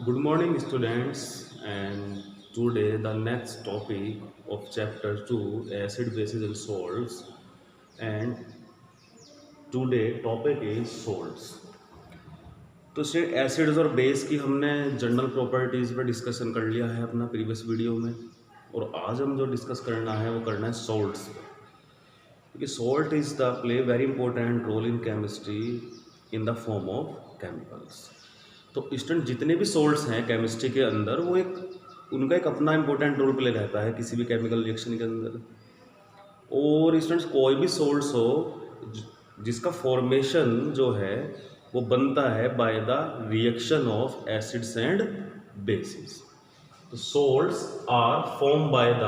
Good morning, students. And today, the next topic of chapter 2 acid, bases, and salts. And today, topic is salts. तो student acids और base की हमने general properties पर discussion कर लिया है अपना प्रीवियस वीडियो में। और आज हम जो डिस्कस करना है वो करना है सॉल्ट्स पे, क्योंकि salt is the play very important role in chemistry in the form of chemicals. तो स्टूडेंट जितने भी सॉल्ट्स हैं केमिस्ट्री के अंदर वो उनका एक अपना इंपॉर्टेंट रोल प्ले रहता है किसी भी केमिकल रिएक्शन के अंदर। और स्टूडेंट्स कोई भी सॉल्ट्स हो जिसका फॉर्मेशन जो है वो बनता है by the reaction of acids and bases. तो salts are form by the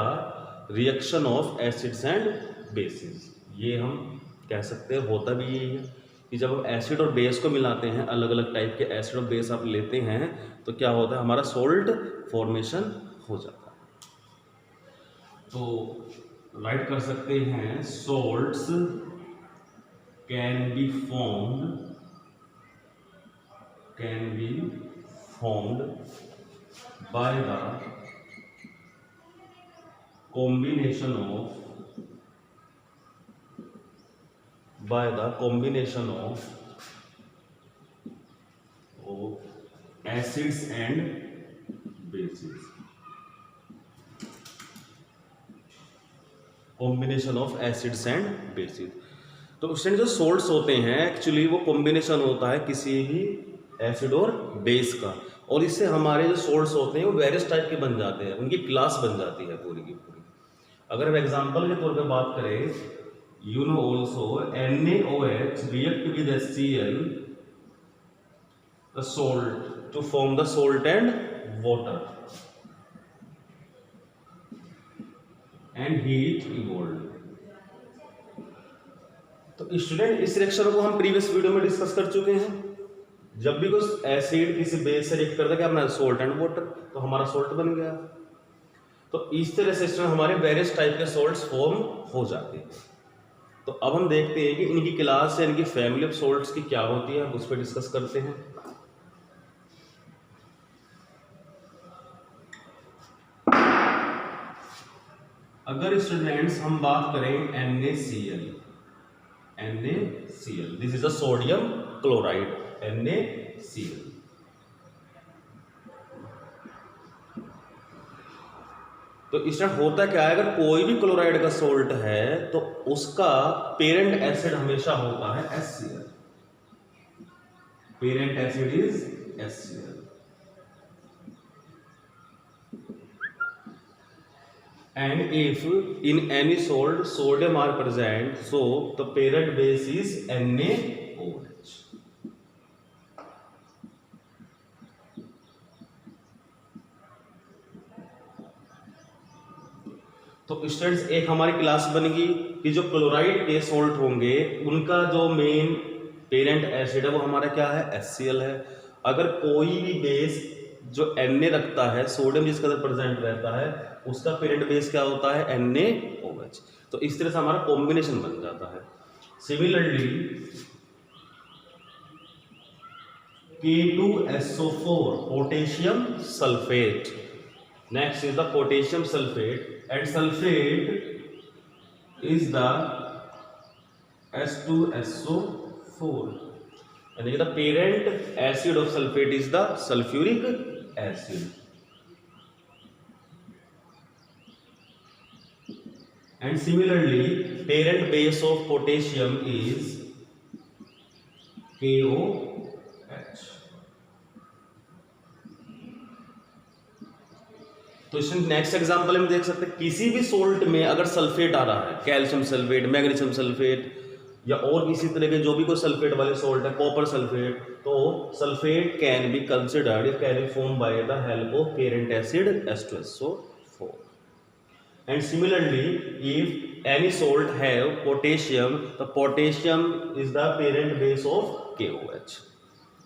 reaction of acids and bases. ये हम कह सकते हैं होता भी यही है कि जब हम एसिड और बेस को मिलाते हैं, अलग अलग टाइप के एसिड और बेस आप लेते हैं तो क्या होता है, हमारा सॉल्ट फॉर्मेशन हो जाता है। तो राइट कर सकते हैं salts can be formed by the combination of acids and bases। Combination of acids and bases. तो उसमें जो सोल्ट्स होते हैं एक्चुअली वो कॉम्बिनेशन होता है किसी भी एसिड और बेस का, और इससे हमारे जो सोल्ट्स होते हैं वो वेरियस टाइप के बन जाते हैं, उनकी क्लास बन जाती है पूरी की पूरी। अगर हम एग्जांपल के तौर पे बात करें, you know also NaOH react with HCl the salt to form the salt and water and heat evolved। तो स्टूडेंट इस रिएक्शन को हम प्रीवियस वीडियो में डिस्कस कर चुके हैं। जब भी कोई एसिड किसी बेस से रिएक्ट करता है क्या अपना सोल्ट एंड वाटर, तो हमारा सोल्ट बन गया। तो इस तरह से हमारे वेरियस टाइप के सोल्ट्स फॉर्म हो जाते हैं। तो अब हम देखते हैं कि इनकी क्लास या इनकी फैमिली ऑफ सोल्ट्स की क्या होती है, हम उस पर डिस्कस करते हैं। अगर स्टूडेंट्स हम बात करें NaCl, this is a sodium chloride NaCl। तो इसमें होता क्या है, अगर कोई भी क्लोराइड का सोल्ट है तो उसका पेरेंट एसिड हमेशा होता है HCl। Parent acid is HCl। And if in any salt sodium are present, so the parent base is NaOH। तो स्टूडेंट्स एक हमारी क्लास बनेगी कि जो क्लोराइड के सोल्ट होंगे उनका जो मेन पेरेंट एसिड है वो हमारा क्या है, HCl है। अगर कोई भी बेस जो Na रखता है, सोडियम जिसके अंदर प्रेजेंट रहता है, उसका पेरेंट बेस क्या होता है, NaOH। तो इस तरह से हमारा कॉम्बिनेशन बन जाता है। Similarly K2SO4 potassium sulphate, next is the potassium sulfate, and sulfate is the H2SO4, and the parent acid of sulfate is the sulfuric acid। And similarly parent base of potassium is KOH। तो इसमें next example हम देख सकते हैं, किसी भी salt में अगर सल्फेट आ रहा है, कैल्शियम सल्फेट, मैग्नीशियम सल्फेट या और किसी तरह के जो भी कोई सल्फेट वाले सोल्ट है, कॉपर सल्फेट, तो sulphate can be considered can be form by the help of parent acid H2SO4। And similarly if any salt have potassium, the potassium is the parent base of KOH।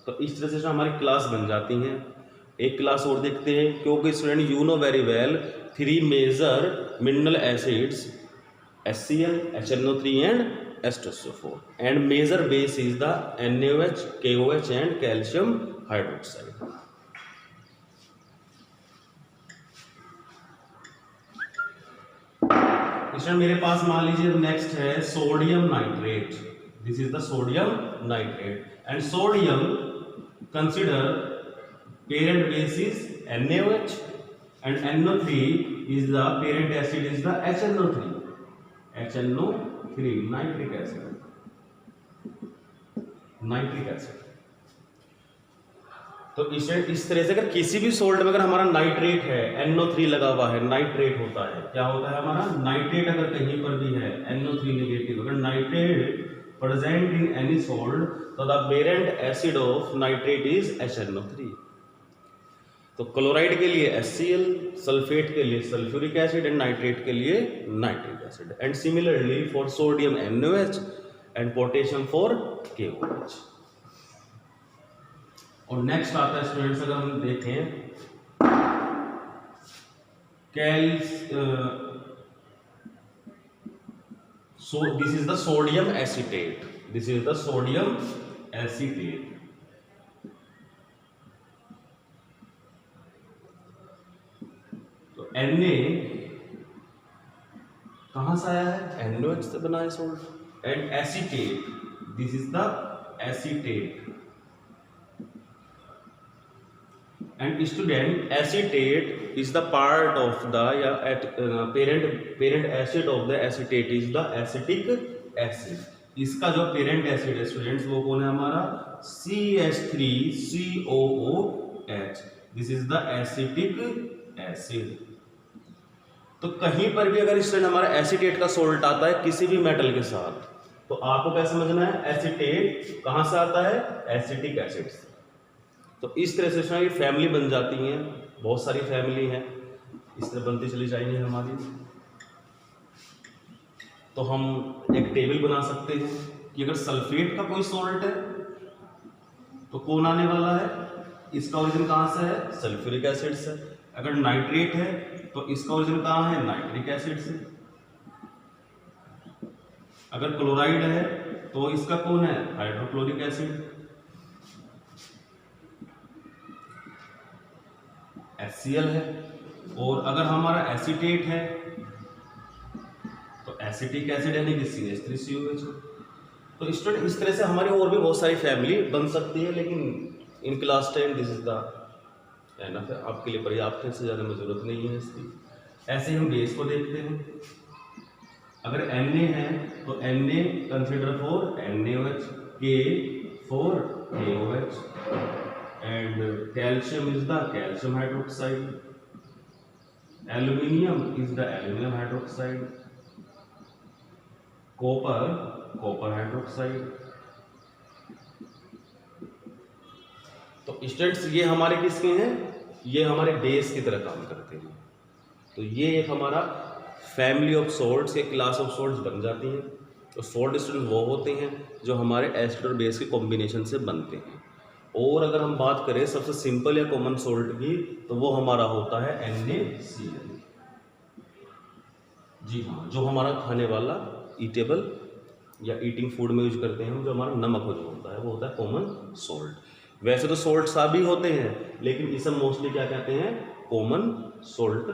तो इस तरह से हमारी class बन जाती हैं। एक क्लास और देखते हैं, क्योंकि student you know very well 3 major mineral acids HCl, HNO3 and H2SO4, and major base is the NaOH, KOH and calcium hydroxide। Student मेरे पास मान लीजिए नेक्स्ट है sodium nitrate, this is the sodium nitrate and sodium consider parent base is NaOH and NO3 is the parent acid is the HNO3 nitric acid. तो इस तरह से अगर किसी भी सोल्ट में अगर हमारा नाइट्रेट है, NO3 लगा हुआ है, नाइट्रेट होता है, क्या होता है हमारा नाइट्रेट, अगर कहीं पर भी है NO3 नेगेटिव, अगर nitrate present in any salt तो the parent acid of nitrate is HNO3। तो क्लोराइड के लिए HCl, सल्फेट के लिए सल्फ्यूरिक एसिड एंड नाइट्रेट के लिए nitric acid and similarly for sodium NaOH and potassium for KOH। और नेक्स्ट आता है स्टूडेंट्स, अगर हम देखें this is the sodium acetate, this is the sodium acetate. तो Na कहां से आया है, NaOH से बना है salt and acetate, this is the acetate and student acetate is the part of the parent acid of the acetate is the acetic acid। इसका जो पेरेंट एसिड है स्टूडेंट्स वो कौन है हमारा CH3COOH, this is the acetic acid. तो कहीं पर भी अगर स्टूडेंट हमारा एसीटेट का सोल्ट आता है किसी भी मेटल के साथ तो आपको क्या समझना है, एसीटेट कहां से आता है, एसिटिक एसिड से। तो इस तरह से ये फैमिली बन जाती हैं, बहुत सारी फैमिली हैं, इस तरह बनती चली जाएंगी हमारी। तो हम एक टेबल बना सकते हैं कि अगर सल्फेट का कोई सॉल्ट है तो कौन आने वाला है, इसका ओरिजिन कहाँ से है, सल्फ्यूरिक एसिड से। अगर नाइट्रेट है तो इसका ओरिजिन कहाँ है, नाइट्रिक एसिड से। अगर क्लोराइड है तो इसका कौन है, हाइड्रोक्लोरिक एसिड। HCl है। और अगर हमारा एसीटेट है तो एसिटिक एसिड यानी कि CH3COH। तो स्टूडेंट इस तरह से हमारी और भी बहुत सारी फैमिली बन सकती है, लेकिन in class 10 this is the enough है, आपके लिए पर्याप्त है, इससे ज़्यादा में जरूरत नहीं है इसकी। ऐसे ही हम बेस को देखते हैं, अगर Na है तो Na consider for NaOH, K for KOH and calcium is the calcium hydroxide, aluminium is the aluminum hydroxide, copper hydroxide। तो स्टूडेंट्स ये हमारे किसके हैं, ये हमारे बेस की तरह काम करते हैं। तो ये एक हमारा फैमिली ऑफ सॉल्ट्स या क्लास ऑफ सॉल्ट्स बन जाती हैं। तो सॉल्ट स्टूडेंट वो होते हैं जो हमारे एसिड और बेस के कॉम्बिनेशन से बनते हैं। और अगर हम बात करें सबसे सिंपल या कॉमन सॉल्ट की तो वो हमारा होता है NaCl। जी हाँ, जो हमारा खाने वाला ईटेबल या ईटिंग फूड में यूज करते हैं हम, जो हमारा नमक जो होता है वो होता है कॉमन सॉल्ट। वैसे तो सॉल्ट भी होते हैं लेकिन इसे मोस्टली क्या कहते हैं, कॉमन सॉल्ट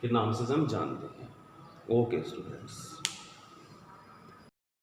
के नाम से हम जानते हैं। Okay students.